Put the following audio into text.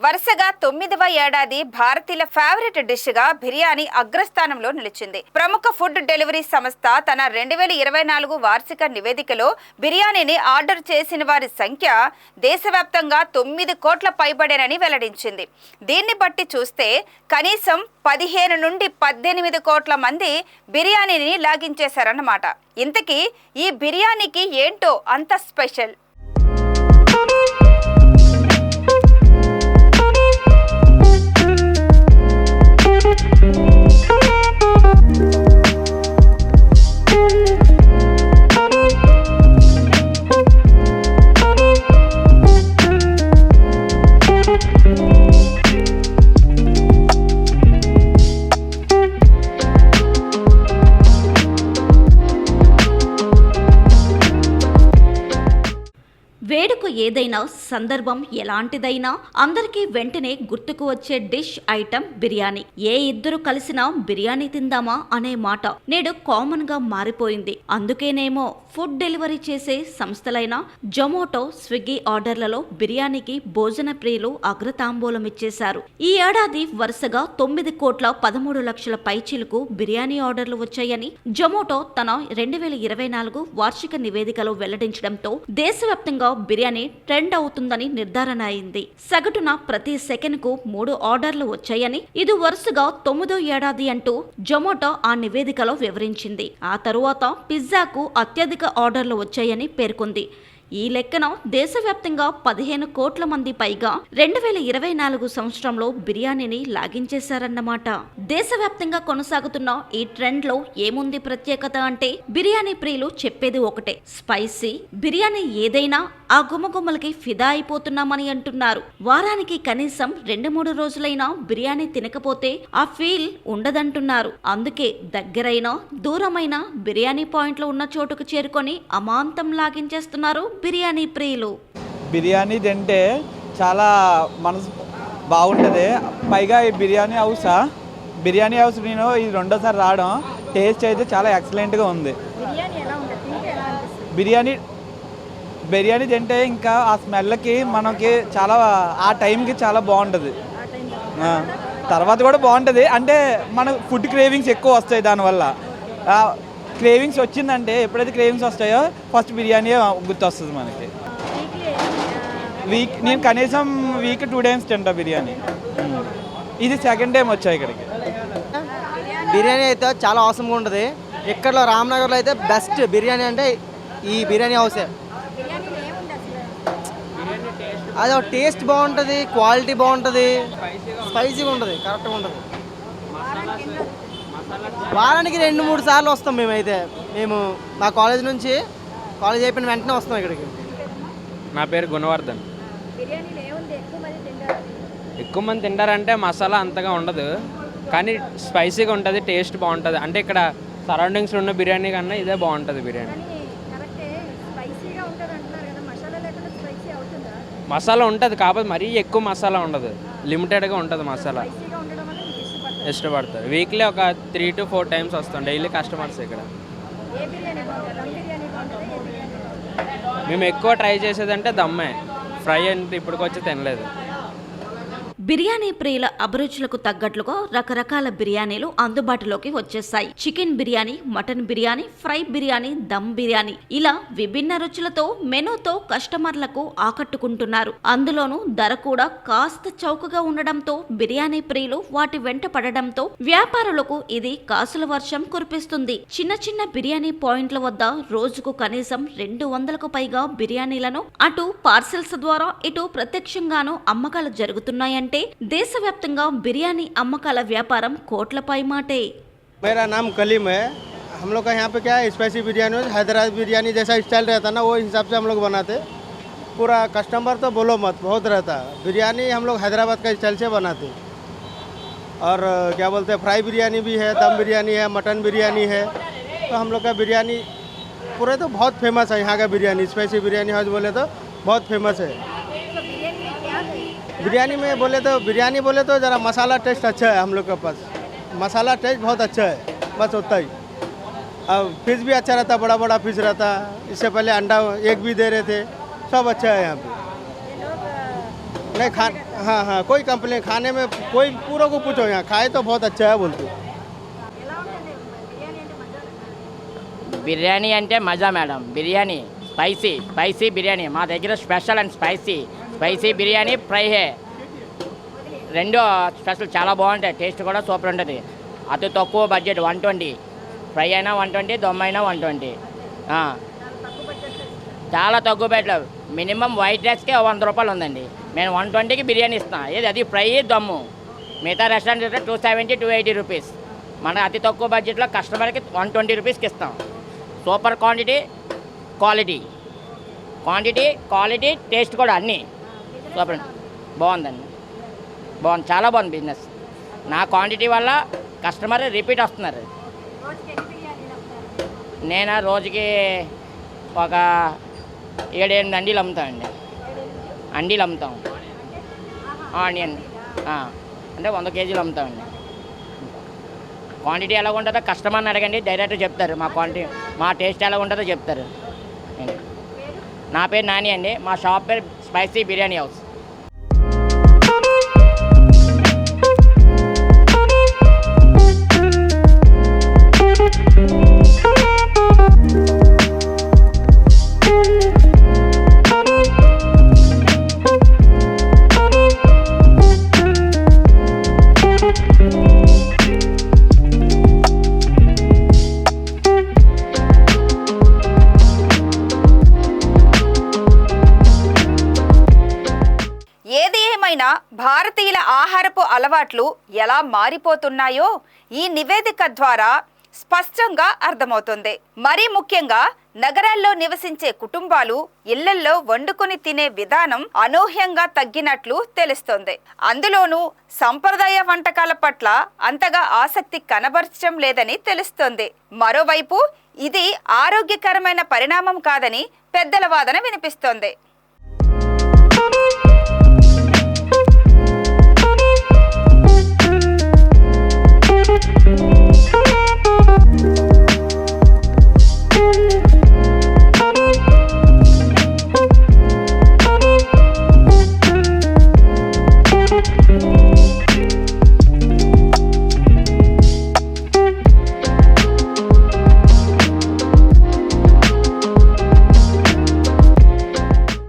వరుసగా 9వ ఏడాది భారతీయుల ఫేవరెట్ డిష్ గా బిర్యానీ అగ్రస్థానంలో నిలిచింది. ప్రముఖ ఫుడ్ డెలివరీ సంస్థ తన 2024 వార్షిక నివేదికలో బిర్యానీని ఆర్డర్ చేసిన వారి సంఖ్య దేశవ్యాప్తంగా 9 కోట్ల పైబడేనని వెల్లడించింది. దీన్ని బట్టి చూస్తే కనీసం 15 నుండి 18 కోట్ల మంది బిర్యానీని లాగించేశారన్నమాట. ఇంతకీ ఈ బిర్యానీకి ఏంటో అంత స్పెషల్? వేడుక ఏదైనా, సందర్భం ఎలాంటిదైనా అందరికీ వెంటనే గుర్తుకు వచ్చే డిష్ ఐటమ్ బిర్యానీ. ఏ ఇద్దరు కలిసినా బిర్యానీ తిందామా అనే మాట నేడు కామన్ గా మారిపోయింది. అందుకేనేమో ఫుడ్ డెలివరీ చేసే సంస్థలైన జొమాటో, స్విగ్గీ ఆర్డర్లలో బిర్యానీకి భోజన ప్రియులు అగ్రతాంబూలం ఇచ్చేశారు. ఈ ఏడాది వరుసగా 9 కోట్ల 13 లక్షల పైచిలకు బిర్యానీ ఆర్డర్లు వచ్చాయని జొమాటో తన 2024 వార్షిక నివేదికలో వెల్లడించడంతో దేశవ్యాప్తంగా బిర్యానీ ట్రెండ్ అవుతుందని నిర్ధారణ అయింది. సగటున ప్రతి సెకండ్ కు 3 ఆర్డర్లు వచ్చాయని, ఇది వరుసగా 9వ ఏడాది అంటూ జొమాటో ఆ నివేదికలో వివరించింది. ఆ తరువాత పిజ్జాకు అత్యధిక ఆర్డర్లు వచ్చాయని పేర్కొంది. ఈ లెక్కన దేశవ్యాప్తంగా 15 కోట్ల మంది పైగా 2024 సంవత్సరంలో బిర్యానీని లాగించేశారన్నమాట. దేశవ్యాప్తంగా కొనసాగుతున్న ఈ ట్రెండ్ లో ఏముంది ప్రత్యేకత అంటే, బిర్యానీ ప్రియులు చెప్పేది ఒకటే, స్పైసీ బిర్యానీ. ఏదైనా ఆ గుమగుమలకి ఫిదా అయిపోతున్నామని అంటున్నారు. వారానికి కనీసం 2-3 రోజులైనా బిర్యానీ తినకపోతే ఆ ఫీల్ ఉండదంటున్నారు. అందుకే దగ్గరైనా దూరమైన బిర్యానీ పాయింట్లు ఉన్న చోటుకు చేరుకొని అమాంతం లాగించేస్తున్నారు బిర్యానీ ప్రియులు. బిర్యానీ తింటే చాలా మనసు బాగుంటుంది. పైగా ఈ బిర్యానీ హౌస్ నేను ఇది రెండోసారి రావడం, టేస్ట్ అయితే చాలా ఎక్సలెంట్గా ఉంది. బిర్యానీ తింటే ఇంకా ఆ స్మెల్కి మనకి చాలా ఆ టైంకి చాలా బాగుంటుంది. తర్వాత కూడా బాగుంటుంది. అంటే మన ఫుడ్ క్రేవింగ్స్ ఎక్కువ వస్తాయి. దానివల్ల క్రేవింగ్స్ వచ్చిందంటే, ఎప్పుడైతే క్రేవింగ్స్ వస్తాయో ఫస్ట్ బిర్యానీ గుర్తొస్తుంది మనకి. నేను కనీసం వీక్ 2 టైమ్స్ తింటా బిర్యానీ. ఇది సెకండ్ టైం వచ్చా ఇక్కడికి. బిర్యానీ అయితే చాలా అవసరంగా ఉంటుంది. ఇక్కడ రామ్నగర్లో అయితే బెస్ట్ బిర్యానీ అంటే ఈ బిర్యానీ హౌసే. అది టేస్ట్ బాగుంటుంది, క్వాలిటీ బాగుంటుంది, స్పైసీగా ఉంటుంది, కరెక్ట్గా ఉంటుంది. వారానికి 2-3 సార్లు వస్తాం మేమైతే. మా కాలేజ్ అయిపోయిన వెంటనే వస్తాం ఇక్కడికి. నా పేరు గుణవర్ధన్. ఎక్కువ మంది తింటారంటే మసాలా అంతగా ఉండదు, కానీ స్పైసీగా ఉంటుంది, టేస్ట్ బాగుంటుంది. అంటే ఇక్కడ సరౌండింగ్స్లో ఉన్న బిర్యానీ కన్నా ఇదే బాగుంటుంది బిర్యానీ. మసాలా ఉంటుంది, కాకపోతే మరీ ఎక్కువ మసాలా ఉండదు, లిమిటెడ్గా ఉంటుంది మసాలా. ఇష్టపడతారు. వీక్లీ ఒక 3 to 4 టైమ్స్ వస్తాం. డైలీ కస్టమర్స్ ఇక్కడ. మేము ఎక్కువ ట్రై చేసేదంటే దమ్మే. ఫ్రై అంటే ఇప్పటికొచ్చి తినలేదు. బిర్యానీ ప్రియుల అభిరుచులకు తగ్గట్లుగా రకరకాల బిర్యానీలు అందుబాటులోకి వచ్చేసాయి. Chicken biryani, mutton biryani, fry biryani, dum biryani, ఇలా విభిన్న రుచులతో మెనూతో కస్టమర్లకు ఆకట్టుకుంటున్నారు. అందులోనూ ధర కూడా కాస్త చౌకగా ఉండడంతో బిర్యానీ ప్రియులు వాటి వెంట పడడంతో వ్యాపారులకు ఇది కాసుల వర్షం కురిపిస్తుంది. చిన్న చిన్న బిర్యానీ పాయింట్ల వద్ద రోజుకు కనీసం 200కు పైగా బిర్యానీలను అటు పార్సెల్స్ ద్వారా ఇటు ప్రత్యక్షంగానూ అమ్మకాలు జరుగుతున్నాయంటే దేశవ్యాప్తంగా బిర్యానీ అమ్మకాల వ్యాపారం కోట్లపై మాటే. मेरा नाम कलीम है. हम लोग का यहाँ पे क्या है, स्पाइसी बिरयानी, हैदराबाद बिरयानी जैसा स्टाइल रहता है ना, वो हिसाब से हम लोग बनाते. पूरा कस्टमर तो बोलो मत, बहुत रहता है. बिरयानी हम लोग हैदराबाद का स्टाइल से बनाते. और क्या बोलते हैं, फ्राई बिरयानी भी है, दम बिरयानी है, मटन बिरयानी है. तो हम लोग का बिरयानी पूरे तो बहुत फेमस है. यहाँ का बिरयानी, स्पाइसी बिरयानी हाउस बोले तो बहुत फेमस है. बिरयानी बोले तो ज़रा मसाला टेस्ट अच्छा है हम लोग के पास. मसाला टेस्ट बहुत अच्छा है, बस उतना ही. अब फिश भी अच्छा रहता, बड़ा बड़ा फिश रहता. इससे पहले अंडा एग भी दे रहे थे. सब अच्छा है यहाँ पे. नहीं खा हाँ हाँ कोई कंप्लेन खाने में कोई पूरा को पूछो यहाँ खाए तो बहुत अच्छा है बोलते। బిర్యానీ అంటే మజా మేడం. బిర్యానీ స్పైసీ బిర్యానీ మా దగ్గర special and spicy biryani fry హే రెండు స్పెషల్ చాలా బాగుంటాయి. టేస్ట్ కూడా సూపర్ ఉంటుంది. అతి తక్కువ బడ్జెట్ 120, ఫ్రై అయినా 120, దమ్ అయినా 120. చాలా తక్కువ బడ్జెట్లో మినిమం వైట్ రైస్కే 100 రూపాయలు ఉందండి. మేము 120కి బిర్యానీ ఇస్తాం. ఏది అది ఫ్రై దమ్ము. మిగతా రెస్టారెంట్ 270, 280 రూపీస్. మన అతి తక్కువ బడ్జెట్లో కస్టమర్కి 120 రూపీస్కి ఇస్తాం. సూపర్ క్వాలిటీ టేస్ట్ కూడా అన్నీ సూపర్ బాగుందండి. చాలా బాగుంది బిజినెస్. నా క్వాంటిటీ వల్ల కస్టమర్ రిపీట్ వస్తున్నారు. నేను రోజుకి ఒక 7-8 అండీలు అమ్ముతామండి. ఆనియన్ అంటే 100 కేజీలు అమ్ముతామండి. క్వాంటిటీ ఎలా ఉంటుందో కస్టమర్ని అడగండి, డైరెక్ట్ చెప్తారు. మా క్వాంటిటీ మా టేస్ట్ ఎలా ఉంటుందో చెప్తారు. నా పేరు నాని అండి. మా షాప్ పేరు స్పైసీ బిర్యానీ హౌస్. ఏది ఏమైనా భారతీయుల ఆహారపు అలవాట్లు ఎలా మారిపోతున్నాయో ఈ నివేదిక ద్వారా స్పష్టంగా అర్థమవుతుంది. మరీ ముఖ్యంగా నగరాల్లో నివసించే కుటుంబాలు ఇళ్లల్లో వండుకొని తినే విధానం అనూహ్యంగా తగ్గినట్లు తెలుస్తోంది. అందులోనూ సంప్రదాయ వంటకాల పట్ల అంతగా ఆసక్తి కనబరచడం లేదని తెలుస్తోంది. మరోవైపు ఇది ఆరోగ్యకరమైన పరిణామం కాదని పెద్దల వాదన వినిపిస్తోంది.